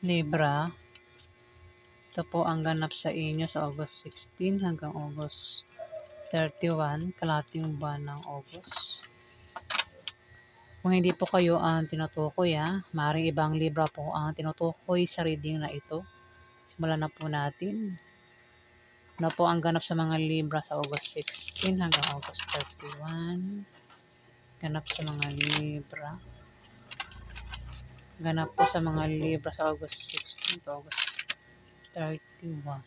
Libra, ito po ang ganap sa inyo sa August 16 hanggang August 31, kalahating buwan ng August. Kung hindi po kayo ang tinutukoy, maaaring ibang Libra po ang tinutukoy sa reading na ito. Simulan na po natin. Ano po ang ganap sa mga Libra sa August 16 hanggang August 31? Ganap sa mga Libra. Ganap po sa mga Libra sa August 16 to August 31.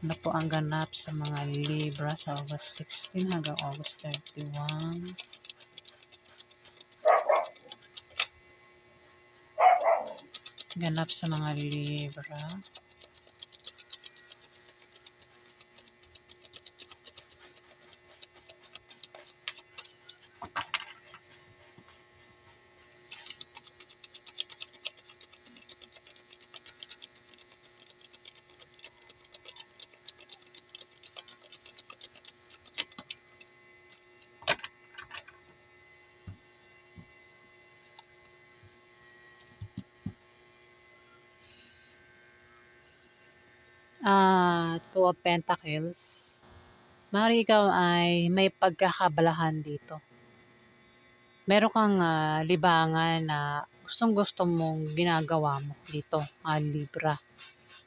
Ano po ang ganap sa mga Libra sa August 16 hanggang August 31? Ganap sa mga Libra. Two of Pentacles. Maaari ikaw ay may pagkakabalahan dito. Meron kang libangan na gustong-gusto mong ginagawa mo dito, Libra.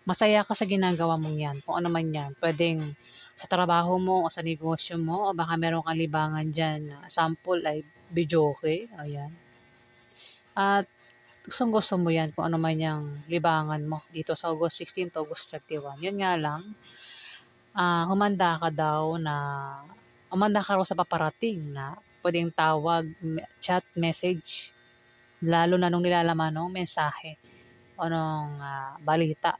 Masaya ka sa ginagawa mong yan, kung ano man yan. Pwedeng sa trabaho mo o sa negosyo mo o baka meron kang libangan dyan. Sample ay videoke, ayan. At gustong-gusto mo yan kung ano man yung libangan mo dito sa August 16 to August 31. Yun nga lang, humanda ka raw sa paparating na pwedeng tawag, chat, message, lalo na nung nilalaman ng mensahe o nung balita,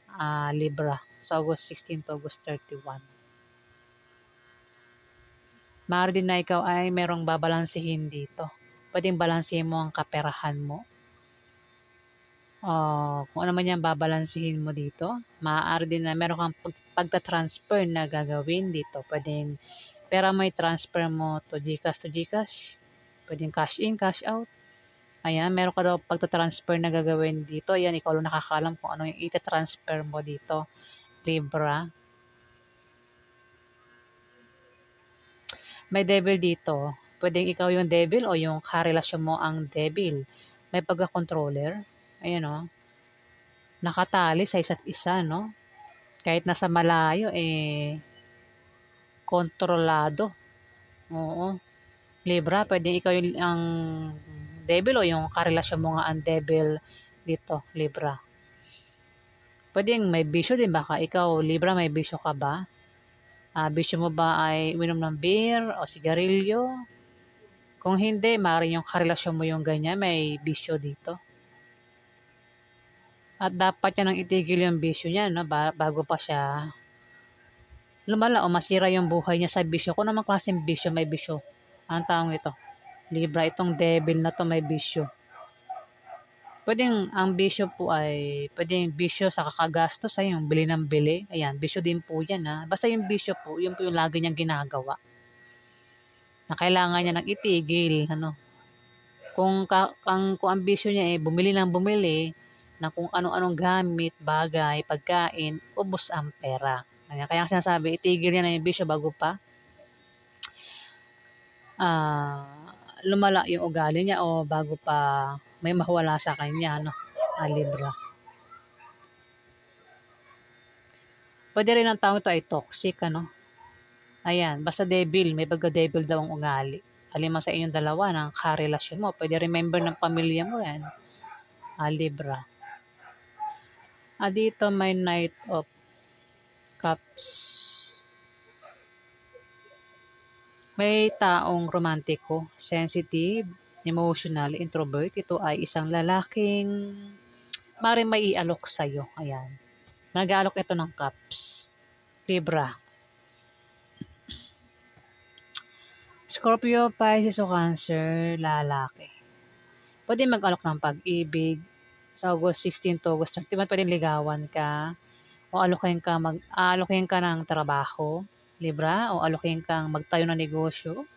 Libra, sa August 16 to August 31. Maaari din na ikaw ay merong babalansehin dito. Pwedeng balansehin mo ang kaperahan mo. Kung ano man yan babalansehin mo dito. Maaari din na meron kang pagta-transfer na gagawin dito. Pwedeng pera mo i-transfer mo to GCash. Pwedeng cash in, cash out. Ayan, meron ka daw pagta-transfer na gagawin dito. Ayan, ikaw lang nakakaalam kung ano yung ita-transfer mo dito, Libra. May devil dito. Pwedeng ikaw yung devil o yung karelasyon mo ang devil. May pagka-controller. Ayan o. Nakatali sa isa't isa, no? Kahit nasa malayo, kontrolado. Oo. Libra, pwedeng ikaw yung ang devil o yung karelasyon mo nga ang devil dito, Libra. Pwedeng may bisyo din baka ikaw, Libra, may bisyo ka ba? Bisyo mo ba ay uminom ng beer o sigarilyo? Kung hindi, maaaring yung karelasyon mo yung ganyan, may bisyo dito. At dapat yan ang itigil yung bisyo niya, no? Bago pa siya lumala o masira yung buhay niya sa bisyo. Kung naman klaseng bisyo, may bisyo. Ang taong ito, Libra, itong devil na to may bisyo. Pwedeng ang bisyo po ay pwedeng bisyo sa kakagastos ay yung bili ng bili. Ayan, bisyo din po yan Basta yung bisyo po, yun po yung lagi niyang ginagawa. Na kailangan niya nang itigil, ano. Kung ang bisyo niya bumili ng bumili ng kung ano-anong gamit, bagay, pagkain, ubos ang pera. Kaya sinasabi, itigil niya na yung bisyo bago pa lumala yung ugali niya o bago pa may mawala sa kanya, no? Libra. Pwede rin ang taong ito ay toxic, ano? Ayan, basta devil, may pagka-devil daw ang ugali. Alima sa inyong dalawa ng karelasyon mo. Pwede rin member ng pamilya mo yan, Libra. Dito may Knight of Cups. May taong romantiko, sensitive, emotional, introvert. Ito ay isang lalaking maaaring maialok sa'yo. Ayan. Nag-aalok ito ng cups. Libra. Scorpio, Pisces o Cancer, lalaki. Pwede mag-alok ng pag-ibig. Sa August 16 to August 31, pwede ligawan ka. O alokin ka ng trabaho. Libra. O alokin kang magtayo ng negosyo.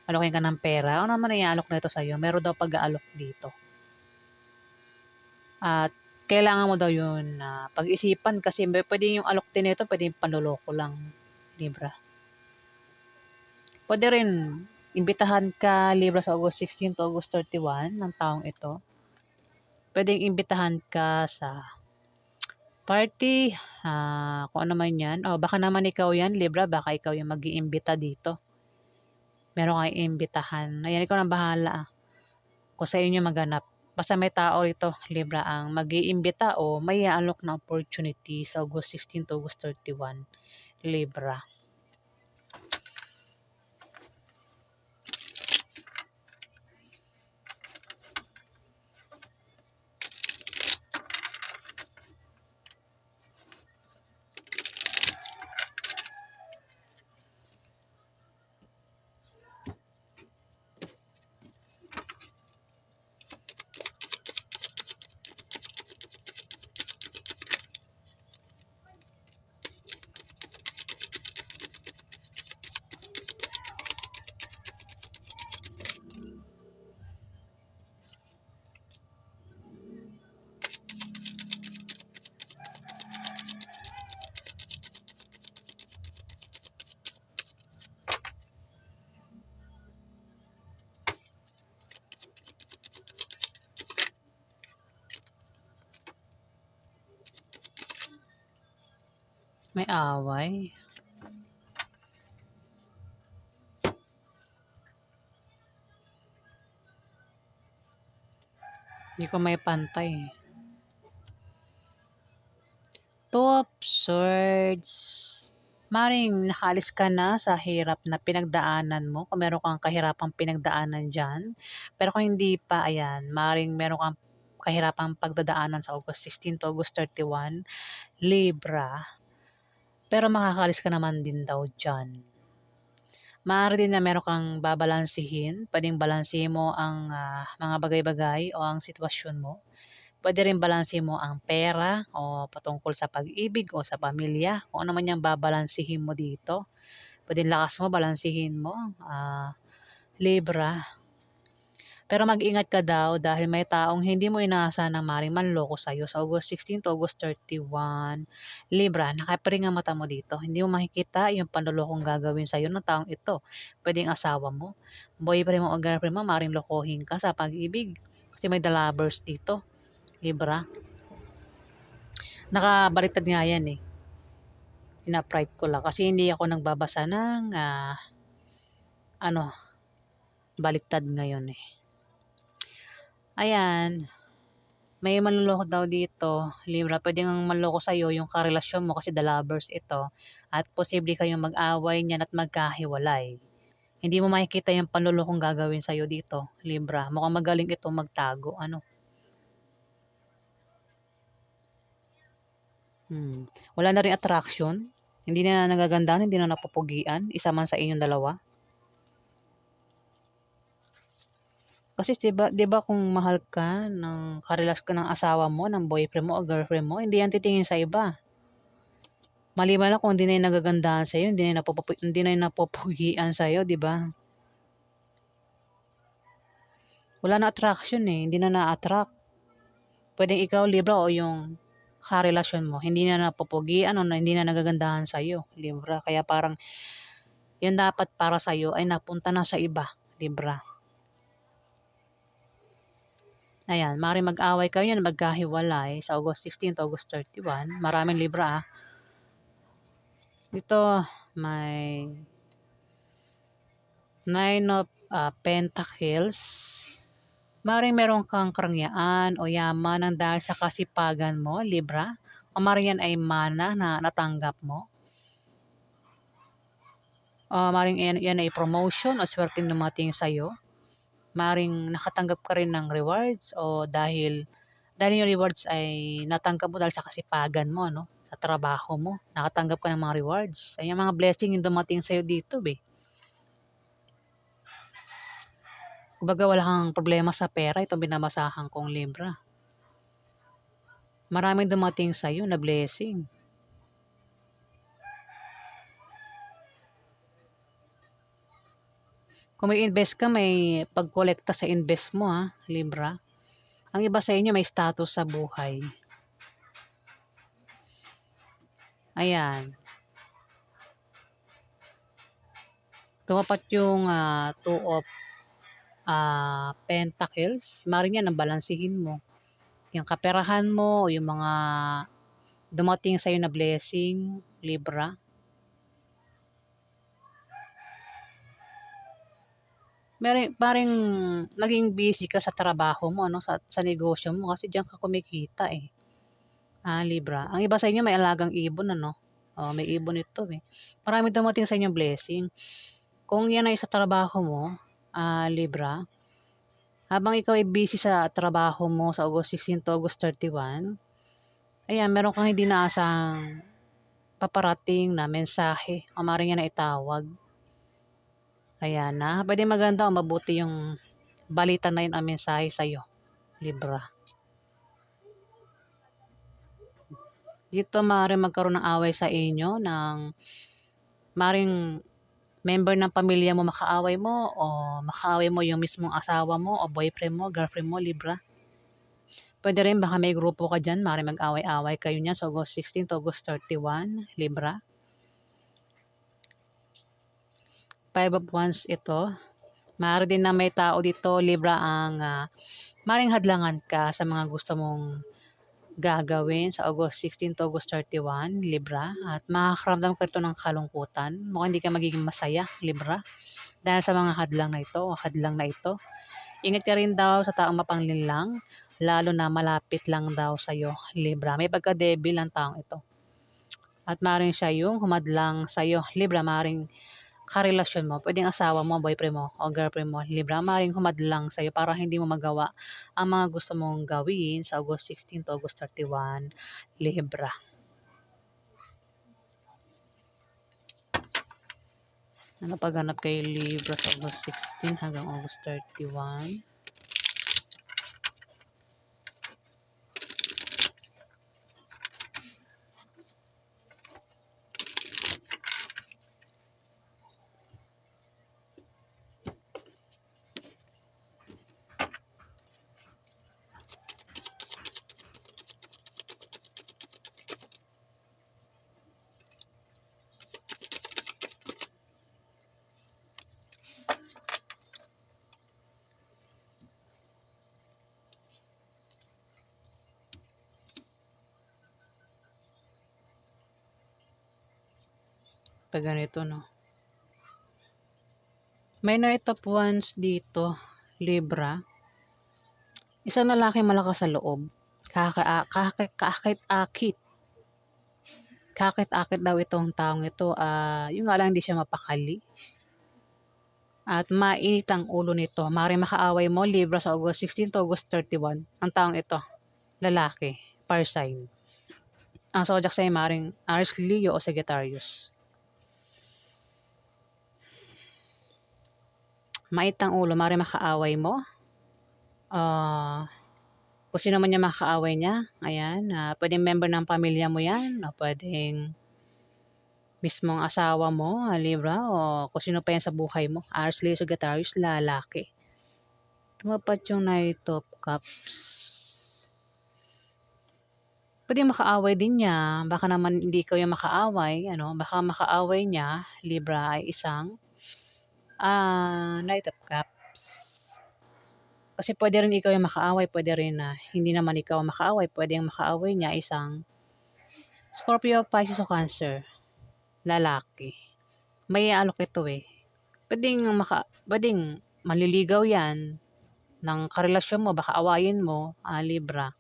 alokin ka ng pera, ano naman iaalok nito sa'yo? Meron daw pag-aalok dito. At kailangan mo daw yun na pag-isipan kasi pwede yung alok din nito, pwede panloloko lang, Libra. Pwede rin imbitahan ka, Libra, sa August 16 to August 31 ng taong ito. Pwedeng imbitahan ka sa party, kung ano man yan. O baka naman ikaw yan, Libra, baka ikaw yung mag-iimbita dito. Meron kang iimbitahan. Ayan, ikaw nang bahala kung sa inyo maganap. Basta may tao rito, Libra, ang mag-iimbita o may aalok na opportunity sa August 16 to August 31, Libra. May away. Hindi ko may pantay. Two of Swords. Maring nakaalis ka na sa hirap na pinagdaanan mo, kung meron kang kahirapang pinagdaanan dyan. Pero kung hindi pa, ayan, maring meron kang kahirapang pagdadaanan sa August 16 to August 31, Libra. Pero makakaalis ka naman din daw dyan. Maaari din na meron kang babalansihin. Pwedeng balansihin mo ang mga bagay-bagay o ang sitwasyon mo. Pwede rin balansehin mo ang pera o patungkol sa pag-ibig o sa pamilya. Kung ano man yung babalansihin mo dito. Pwede lakas mo, balansihin mo, Libra. Pero mag-ingat ka daw dahil may taong hindi mo inaasahan na maring manloko sa'yo sa August 16 to August 31. Libra, nakapiring ang mata mo dito. Hindi mo makikita yung panlolokong gagawin sa'yo ng taong ito. Pwedeng asawa mo, boyfriend mo o girlfriend mo, maring lokohin ka sa pag-ibig. Kasi may the lovers dito, Libra. Nakabaliktad nga yan eh. Pina-pride ko lang kasi hindi ako nagbabasa ng baliktad ngayon eh. Ayan, may manloloko daw dito, Libra. Pwede ngang manloko sa'yo yung karelasyon mo kasi the lovers ito. At posible kayong mag-away niyan at magkahiwalay. Hindi mo makikita yung panlolokong gagawin sa'yo dito, Libra. Mukhang magaling ito magtago. Wala na rin attraction. Hindi na nagagandaan, hindi na napupugian. Isa man sa inyong dalawa. Kasi 'di ba kung mahal ka ng karelasyon ka ng asawa mo, ng boyfriend mo o girlfriend mo, hindi yan titingin sa iba. Maliban na kung hindi na yan nagagandahan sa'yo, hindi na yan napupugian sa'yo, 'di ba? Wala na attraction eh, hindi na na-attract. Pwedeng ikaw, Libra, o yung karelasyon mo, hindi na napupugian o hindi na nagagandahan sa'yo, Libra. Kaya parang yung dapat para sa'yo ay napunta na sa iba, Libra. Ayan, maaaring mag-away kayo niyan, magkahiwalay sa August 16 to August 31. Maraming Libra Dito may Nine of Pentacles. Maaaring meron kang karangyaan o yaman ng dahil sa kasipagan mo, Libra. O maaaring yan ay mana na natanggap mo. O maaaring yan ay promotion o swerteng dumating sa'yo. Maaaring nakatanggap ka rin ng rewards o dahil yung rewards ay natanggap mo dahil sa kasipagan mo, no? Sa trabaho mo, nakatanggap ka ng mga rewards. Ay yung mga blessing yung dumating sa'yo dito, be. Kumbaga wala kang problema sa pera, ito binamasahan kong Libra. Maraming dumating sa'yo na blessing. Kung may invest ka, may pagkolekta sa invest mo ha, Libra. Ang iba sa inyo may status sa buhay. Ayan. Tumapat yung two of pentacles. Maring yan ang balansihin mo. Yung kaperahan mo o yung mga dumating sa'yo na blessing, Libra. Parang naging busy ka sa trabaho mo, ano, sa negosyo mo kasi diyan ka kumikita eh. Libra. Ang iba sa inyo may alagang ibon, ano? Oh, may ibon ito eh. Marami dumating sa inyong blessing. Kung yan ay sa trabaho mo, Libra, habang ikaw ay busy sa trabaho mo sa August 16 to August 31, ayan, meron kang hindi naasang paparating na mensahe o maaaring yan na itawag. Ayan na, pwede maganda o mabuti yung balita na yun ang mensahe sa'yo, Libra. Dito maaaring magkaroon ng away sa inyo ng maaaring member ng pamilya mo makaaway mo o makaaway mo yung mismong asawa mo o boyfriend mo, girlfriend mo, Libra. Pwede rin baka may grupo ka dyan, maaaring mag-away-away kayo niyan sa August 16 to August 31, Libra. Five of Wands ito. Maaari din na may tao dito, Libra, ang maaaring hadlangan ka sa mga gusto mong gagawin sa August 16 to August 31, Libra. At makakaramdam ka ito ng kalungkutan. Mukhang hindi ka magiging masaya, Libra. Dahil sa mga hadlang na ito o hadlang na ito. Ingat ka rin daw sa taong mapanglinlang, lalo na malapit lang daw sa'yo, Libra. May pagka-devil ang taong ito. At maaaring siya yung humadlang sa'yo, Libra. Maaaring karelasyon mo, pwedeng asawa mo, boyfriend mo, o girlfriend mo, Libra, maaaring humadlang sa'yo para hindi mo magawa ang mga gusto mong gawin sa August 16 to August 31, Libra. Ano paghanap kay Libra sa August 16 hanggang August 31? Pag ganito, no? May night of wands dito, Libra. Isang lalaki malakas sa loob. Kakit-akit. Kakit-akit daw itong taong ito. Yung nga lang hindi siya mapakali. At mainit ang ulo nito. Maaaring makaaway mo, Libra, sa August 16 to August 31. Ang taong ito, lalaki, fire sign. Ang zodiac sign maaaring Aries, Leo o Sagittarius. Mait ang ulo, maaaring makaaway mo. Kung sino man niya makaaway niya, ayan, pwedeng member ng pamilya mo yan, o pwedeng mismong asawa mo, Libra, o kung sino pa yan sa buhay mo, Aries, Leo, Sagittarius, lalaki. Tumapat yung Knight of Cups. Pwedeng makaaway din niya, baka naman hindi ikaw yung makaaway, ano, baka makaaway niya, Libra, ay isang Knight of Cups. Kasi pwede rin ikaw yung makaaway, pwede rin na hindi naman ikaw ang makaaway, pwede yung makaaway niya isang Scorpio, Pisces o Cancer, lalaki. May alok ito eh. Pwedeng maliligaw yan ng karelasyon mo, baka awayin mo, Libra.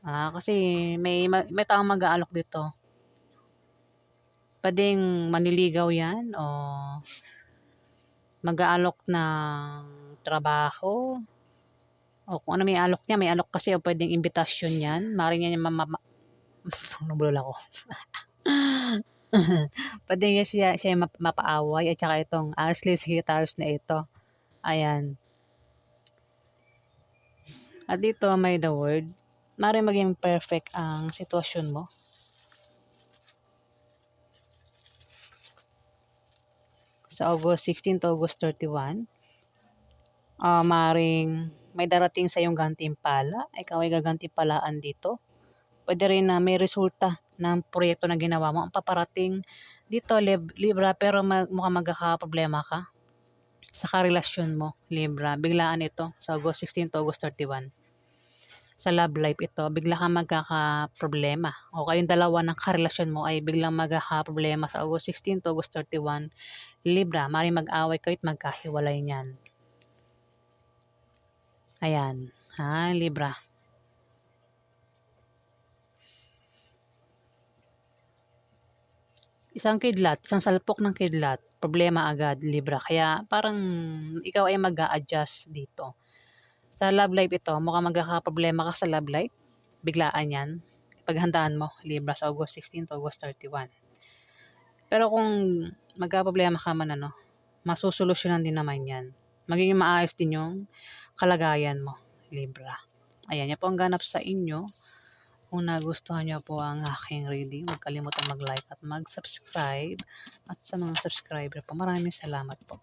Kasi may taong mag-aalok dito. Pwedeng manliligaw yan o mag-aalok ng trabaho o kung ano may alok niya. May alok kasi o pwedeng imbitasyon yan. Maaaring yan yung nabulol ako. Pwedeng siya yung mapaaway at saka itong Aries, Leo, Sagittarius na ito. Ayan. At dito may the word. Maaaring maging perfect ang sitwasyon mo. sa August 16 to August 31. Maring may darating sa iyong gantimpala, ikaw ay gagantimpalaan dito. Puwede rin na may resulta ng proyekto na ginawa mo ang paparating dito Libra, pero mukhang magkakaproblema ka sa karelasyon mo, Libra. Biglaan ito sa August 16 to August 31. Sa love life ito, bigla kang magkakaproblema o kayong dalawa ng karelasyon mo ay biglang magkakaproblema sa August 16 to August 31. Libra, maaaring mag-away kayo at magkahiwalay niyan. Ayan, ha, Libra. Isang kidlat, isang salpok ng kidlat, problema agad, Libra. Kaya parang ikaw ay mag-a-adjust dito. Sa love life ito, mukhang magkakaproblema ka sa love life. Biglaan yan. Paghandaan mo, Libra, sa August 16 to August 31. Pero kung magkaproblema ka man, masusolusyonan din naman yan. Magiging maayos din yung kalagayan mo, Libra. Ayan, yan po ang ganap sa inyo. Kung nagustuhan niyo po ang aking reading, huwag kalimutang mag-like at mag-subscribe. At sa mga subscriber po, maraming salamat po.